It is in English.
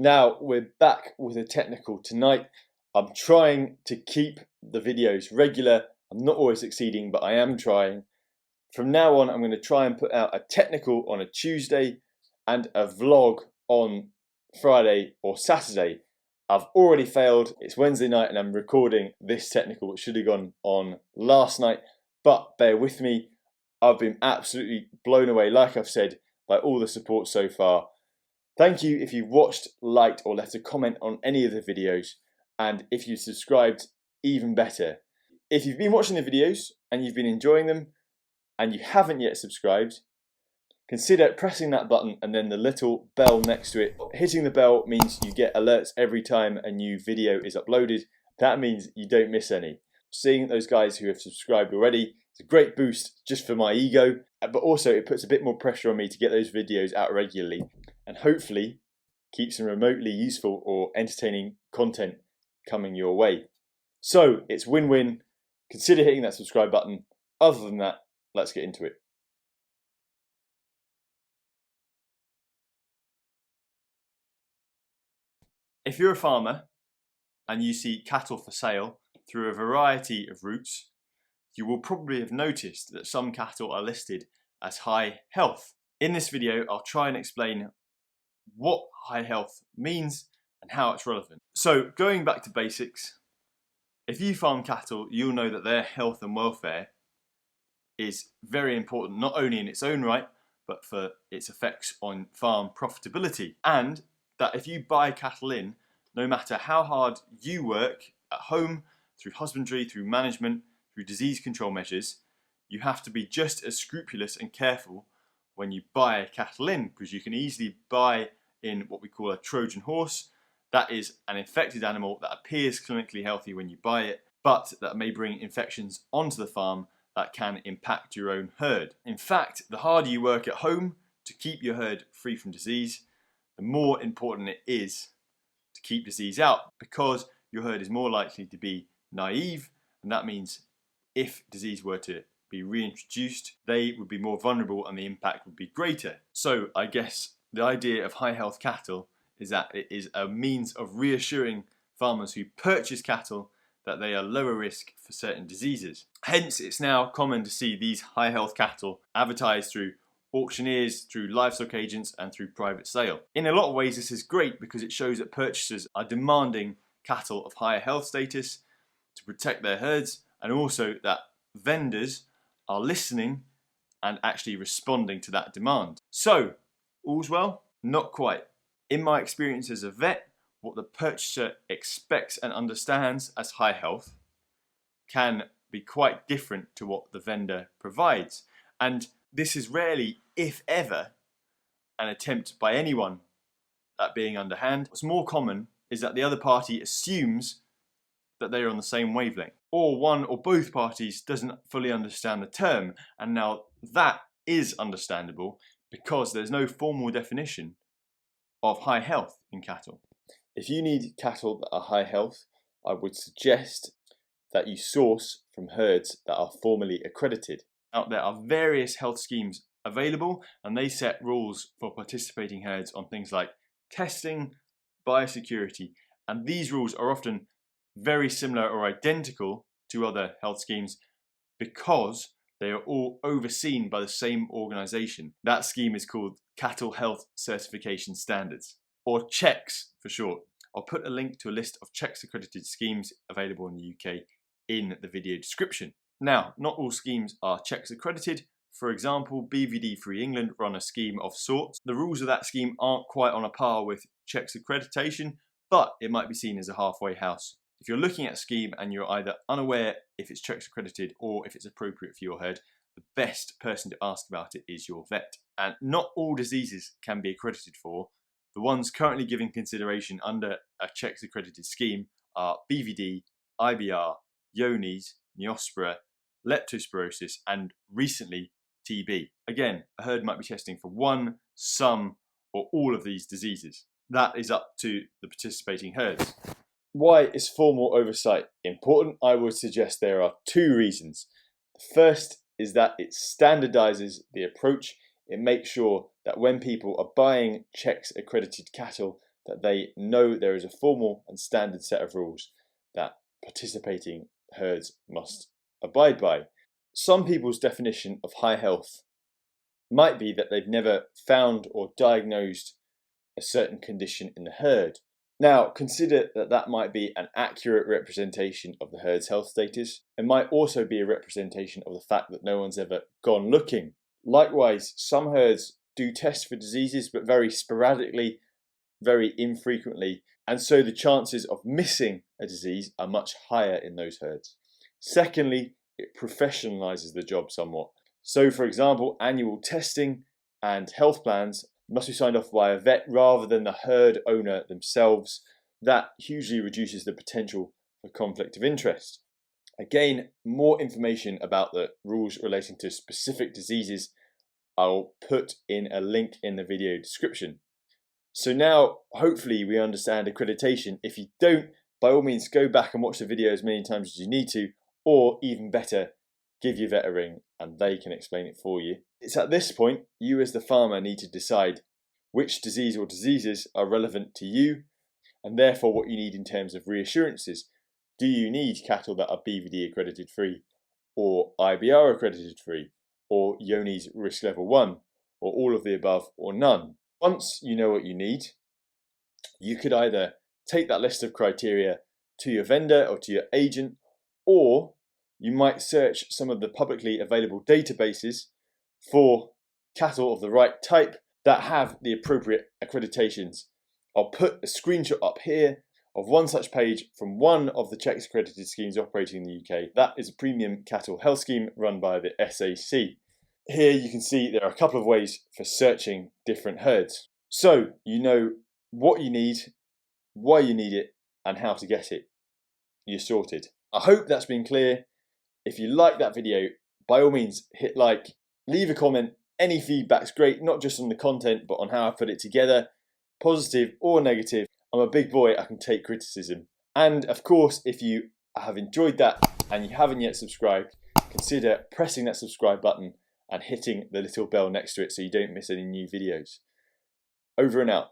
Now we're back with a technical tonight. I'm trying to keep the videos regular. I'm not always succeeding, but I am trying. From now on, I'm going to try and put out a technical on a Tuesday and a vlog on Friday or Saturday. I've already failed. It's Wednesday night and I'm recording this technical, which should have gone on last night, but bear with me. I've been absolutely blown away, like I've said, by all the support so far. Thank you if you've watched, liked or left a comment on any of the videos, and if you've subscribed, even better. If you've been watching the videos and you've been enjoying them and you haven't yet subscribed, consider pressing that button and then the little bell next to it. Hitting the bell means you get alerts every time a new video is uploaded. That means you don't miss any. Seeing those guys who have subscribed already is a great boost just for my ego, but also it puts a bit more pressure on me to get those videos out regularly and hopefully keep some remotely useful or entertaining content coming your way. So it's win-win. Consider hitting that subscribe button. Other than that, let's get into it. If you're a farmer and you see cattle for sale through a variety of routes, you will probably have noticed that some cattle are listed as high health. In this video, I'll try and explain what high health means and how it's relevant. So going back to basics, if you farm cattle, you'll know that their health and welfare is very important, not only in its own right, but for its effects on farm profitability. And that if you buy cattle in, no matter how hard you work at home, through husbandry, through management, through disease control measures, you have to be just as scrupulous and careful when you buy cattle in, because you can easily buy in what we call a Trojan horse. That is an infected animal that appears clinically healthy when you buy it, but that may bring infections onto the farm that can impact your own herd. In fact, the harder you work at home to keep your herd free from disease, the more important it is to keep disease out, because your herd is more likely to be naive, and that means if disease were to be reintroduced, they would be more vulnerable and the impact would be greater. So I guess the idea of high health cattle is that it is a means of reassuring farmers who purchase cattle that they are lower risk for certain diseases. Hence, it's now common to see these high health cattle advertised through auctioneers, through livestock agents and through private sale. In a lot of ways this is great because it shows that purchasers are demanding cattle of higher health status to protect their herds, and also that vendors are listening and actually responding to that demand. So, all's well? Not quite. In my experience as a vet, what the purchaser expects and understands as high health can be quite different to what the vendor provides. And this is rarely, if ever, an attempt by anyone at being underhand. What's more common is that the other party assumes that they are on the same wavelength, or one or both parties doesn't fully understand the term, and now that is understandable because there's no formal definition of high health in cattle. If you need cattle that are high health, I would suggest that you source from herds that are formally accredited. Now, there are various health schemes available and they set rules for participating herds on things like testing, biosecurity, and these rules are often very similar or identical to other health schemes because they are all overseen by the same organisation. That scheme is called Cattle Health Certification Standards, or CHECS for short. I'll put a link to a list of CHECS accredited schemes available in the UK in the video description. Now, not all schemes are CHECS accredited. For example, BVD Free England run a scheme of sorts. The rules of that scheme aren't quite on a par with CHECS accreditation, but it might be seen as a halfway house. If you're looking at a scheme and you're either unaware if it's CHECS accredited or if it's appropriate for your herd, the best person to ask about it is your vet. And not all diseases can be accredited for. The ones currently given consideration under a CHECS accredited scheme are BVD, IBR, Johne's, Neospora, leptospirosis, and recently TB. Again, a herd might be testing for one, some, or all of these diseases. That is up to the participating herds. Why is formal oversight important? I would suggest there are two reasons. The first is that it standardizes the approach. It makes sure that when people are buying CHECS accredited cattle, that they know there is a formal and standard set of rules that participating herds must abide by. Some people's definition of high health might be that they've never found or diagnosed a certain condition in the herd. Now, consider that that might be an accurate representation of the herd's health status. It might also be a representation of the fact that no one's ever gone looking. Likewise, some herds do test for diseases, but very sporadically, very infrequently, and so the chances of missing a disease are much higher in those herds. Secondly, it professionalizes the job somewhat. So, for example, annual testing and health plans must be signed off by a vet rather than the herd owner themselves. That hugely reduces the potential for conflict of interest. Again, more information about the rules relating to specific diseases I'll put in a link in the video description. So now, hopefully we understand accreditation. If you don't, by all means go back and watch the video as many times as you need to, or even better, give your vet a ring and they can explain it for you. It's at this point you as the farmer need to decide which disease or diseases are relevant to you, and therefore what you need in terms of reassurances. Do you need cattle that are BVD accredited free, or IBR accredited free, or Yoni's risk level 1, or all of the above, or none? Once you know what you need, you could either take that list of criteria to your vendor or to your agent, or you might search some of the publicly available databases for cattle of the right type that have the appropriate accreditations. I'll put a screenshot up here of one such page from one of the checks accredited schemes operating in the UK. That is a premium cattle health scheme run by the SAC. Here you can see there are a couple of ways for searching different herds. So you know what you need, why you need it, and how to get it. You're sorted. I hope that's been clear. If you like that video, by all means hit like, leave a comment. Any feedback's great, not just on the content, but on how I put it together, positive or negative. I'm a big boy, I can take criticism. And of course, if you have enjoyed that and you haven't yet subscribed, consider pressing that subscribe button and hitting the little bell next to it so you don't miss any new videos. Over and out.